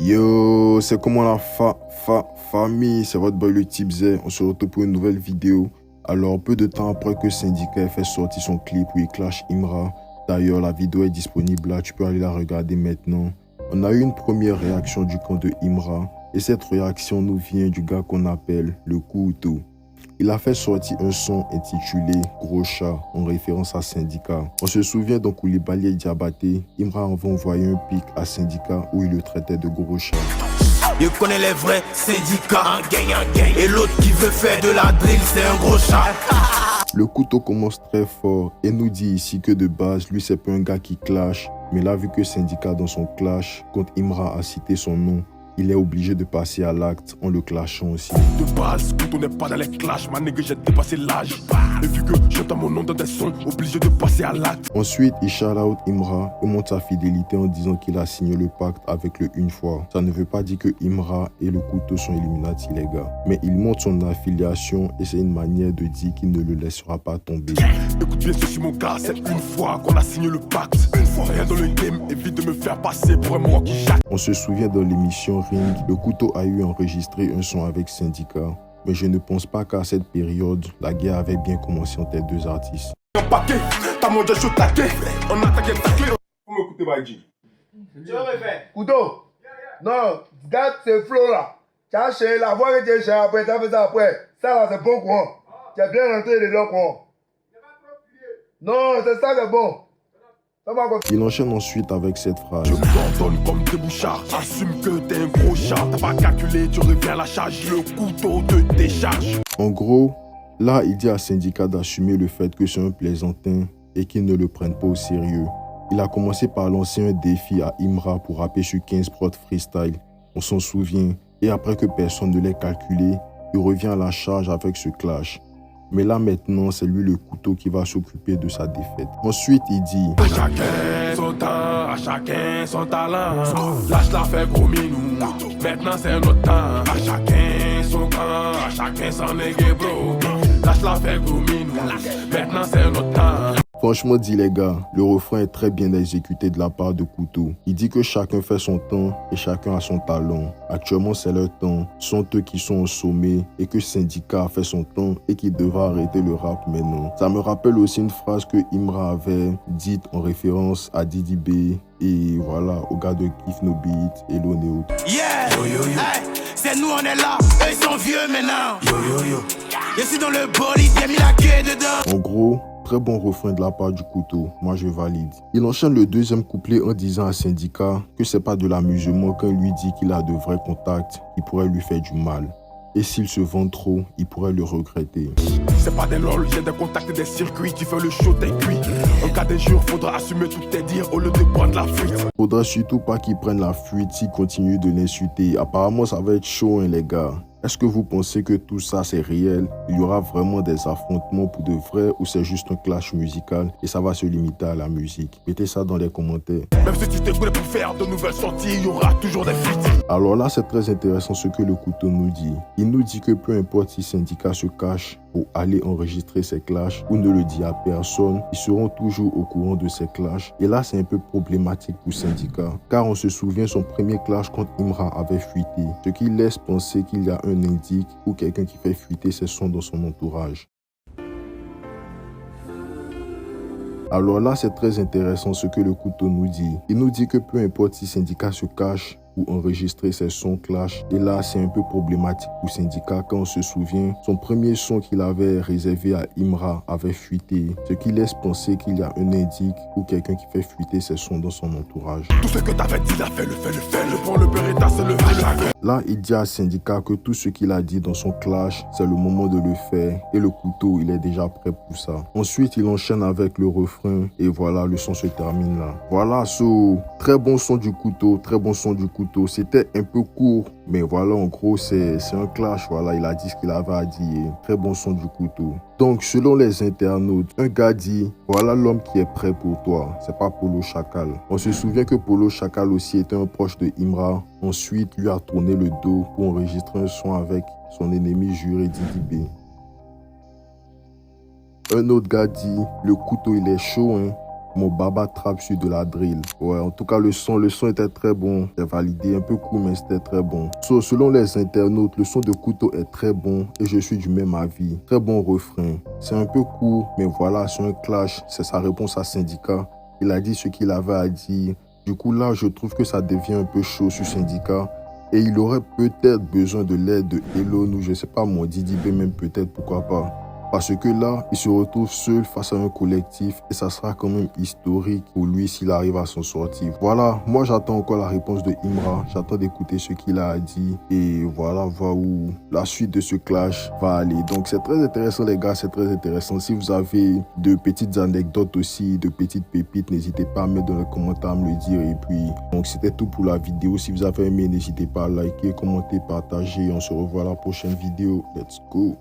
Yo, c'est comment la famille, c'est votre boy le Type Z, on se retrouve pour une nouvelle vidéo. Alors, peu de temps après que Syndicat ait fait sortir son clip où il clash Imra, d'ailleurs la vidéo est disponible là, tu peux aller la regarder maintenant. On a eu une première réaction du camp de Imra, et cette réaction nous vient du gars qu'on appelle le Couteau. Il a fait sortir un son intitulé Gros Chat en référence à Syndicat. On se souvient donc Koulibaly Diabaté, Imra avait envoyé un pic à Syndicat où il le traitait de gros chat. Je connais les vrais syndicats, un gang. Et l'autre qui veut faire de la drill, c'est un gros chat. Le Couteau commence très fort et nous dit ici que de base, lui c'est pas un gars qui clash. Mais là, vu que Syndicat dans son clash, quand Imra a cité son nom, il est obligé de passer à l'acte en le clashant aussi. De base, quand on n'est pas dans les clashs, ma nègre, j'ai dépassé l'âge. Et vu que j'entends mon nom dans des sons, obligé de passer à l'acte. Ensuite, il shout out Imra et montre sa fidélité en disant qu'il a signé le pacte avec le une fois. Ça ne veut pas dire que Imra et le Couteau sont Illuminati, les gars. Mais il montre son affiliation et c'est une manière de dire qu'il ne le laissera pas tomber. Écoute bien ceci, mon gars, c'est une fois qu'on a signé le pacte. Une fois, rien dans le game, évite de me faire passer pour un moi qui jacque. On se souvient dans l'émission Ring, le Couteau a eu enregistré un son avec Syndicat. Mais je ne pense pas qu'à cette période, la guerre avait bien commencé entre les deux artistes. Un paquet, t'as mon déjà chaud taqué. On attaque taclé. Faut m'écouter, Baïdi. Tu vas me faire Couteau. Non, garde ce flow là. Tu as cherché la voix que tu as cherché après, tu as fait ça après. Ça là, c'est bon courant. Tu as bien rentré dedans courant. Non, c'est ça, c'est bon. Il enchaîne ensuite avec cette phrase. Je m'ordonne comme des bouchards. Assume que t'es un gros chat. T'as pas calculé, tu reviens à la charge. Le couteau te décharge. En gros, là, il dit à Syndicat d'assumer le fait que c'est un plaisantin et qu'il ne le prenne pas au sérieux. Il a commencé par lancer un défi à Imra pour rapper sur 15 prods freestyle. On s'en souvient. Et après que personne ne l'ait calculé, il revient à la charge avec ce clash. Mais là maintenant, c'est lui le Couteau qui va s'occuper de sa défaite. Ensuite, il dit à chacun son temps, à chacun son talent. Lâche la fait gros minou. Maintenant c'est notre temps. À chacun son camp, à chacun son nègre bro. Lâche la fait gros minou. Maintenant c'est notre temps. Franchement dit les gars, le refrain est très bien exécuté de la part de Couteau. Il dit que chacun fait son temps et chacun a son talent. Actuellement c'est leur temps, sont eux qui sont au sommet et que Syndicat a fait son temps et qui devra arrêter le rap maintenant. Ça me rappelle aussi une phrase que Imra avait dite en référence à Didi B et voilà, au gars de Kiff No Beat et Lonéo. Yeah, hey, c'est nous on est là, eux ils sont vieux maintenant. Je suis dans le bolide, j'ai mis la queue dedans. En gros, très bon refrain de la part du Couteau, moi je valide. Il enchaîne le deuxième couplet en disant à Syndicat que c'est pas de l'amusement quand il lui dit qu'il a de vrais contacts qui pourraient lui faire du mal. Et s'il se vend trop, il pourrait le regretter. C'est pas des lol, j'ai des contacts, des circuits, tu fais le show, t'es cuit. En cas d'injure, faudra assumer tous tes dires au lieu de prendre la fuite. Faudra surtout pas qu'il prenne la fuite s'il continue de l'insulter. Apparemment ça va être chaud hein, les gars. Est-ce que vous pensez que tout ça c'est réel? Il y aura vraiment des affrontements pour de vrai ou c'est juste un clash musical et ça va se limiter à la musique? Mettez ça dans les commentaires. Même si tu t'es prêt pour faire de nouvelles sorties, il y aura toujours des fuites. Alors là c'est très intéressant ce que le Couteau nous dit. Il nous dit que peu importe si Syndicat se cache pour aller enregistrer ses clashs ou ne le dit à personne, ils seront toujours au courant de ces clashs. Et là, c'est un peu problématique pour Syndicat, car on se souvient son premier clash contre Imra avait fuité, ce qui laisse penser qu'il y a un indique ou quelqu'un qui fait fuiter ses sons dans son entourage. Alors là, c'est très intéressant ce que le Couteau nous dit. Il nous dit que peu importe si Syndicat se cache ou enregistrer ses sons clash. Et là, c'est un peu problématique pour Syndicat quand on se souvient, son premier son qu'il avait réservé à Imra avait fuité, ce qui laisse penser qu'il y a un indique ou quelqu'un qui fait fuiter ses sons dans son entourage. Tout ce que t'avais dit, là, fais-le. Prends le Beretta, c'est le vrai. Là, il dit à Syndicat que tout ce qu'il a dit dans son clash, c'est le moment de le faire et le Couteau, il est déjà prêt pour ça. Ensuite, il enchaîne avec le refrain et voilà, le son se termine là. Voilà, très bon son du Couteau, très bon son du Couteau. C'était un peu court, mais voilà, en gros, c'est un clash. Voilà, il a dit ce qu'il avait à dire. Très bon son du Couteau. Donc, selon les internautes, un gars dit, voilà l'homme qui est prêt pour toi. C'est pas Polo Chacal. On se souvient que Polo Chacal aussi était un proche de Imra. Ensuite, lui a tourné le dos pour enregistrer un son avec son ennemi juré Didi B. Un autre gars dit, le Couteau il est chaud, hein. mon baba trap sur de la drill. Ouais, en tout cas, le son était très bon. J'ai validé, un peu court, mais c'était très bon. So, selon les internautes, le son de Couteau est très bon et je suis du même avis. Très bon refrain. C'est un peu court, mais voilà, c'est un clash. C'est sa réponse à Syndicat. Il a dit ce qu'il avait à dire. Du coup, là, je trouve que ça devient un peu chaud sur Syndicat. Et il aurait peut-être besoin de l'aide de Elon ou je sais pas moi, Didi B même peut-être, pourquoi pas. Parce que là, il se retrouve seul face à un collectif et ça sera quand même historique pour lui s'il arrive à s'en sortir. Voilà, moi j'attends encore la réponse de Imra, j'attends d'écouter ce qu'il a dit et voilà, voir où la suite de ce clash va aller. Donc c'est très intéressant les gars, c'est très intéressant. Si vous avez de petites anecdotes aussi, de petites pépites, n'hésitez pas à mettre dans les commentaires à me le dire. Et puis, donc c'était tout pour la vidéo. Si vous avez aimé, n'hésitez pas à liker, commenter, partager. On se revoit à la prochaine vidéo. Let's go!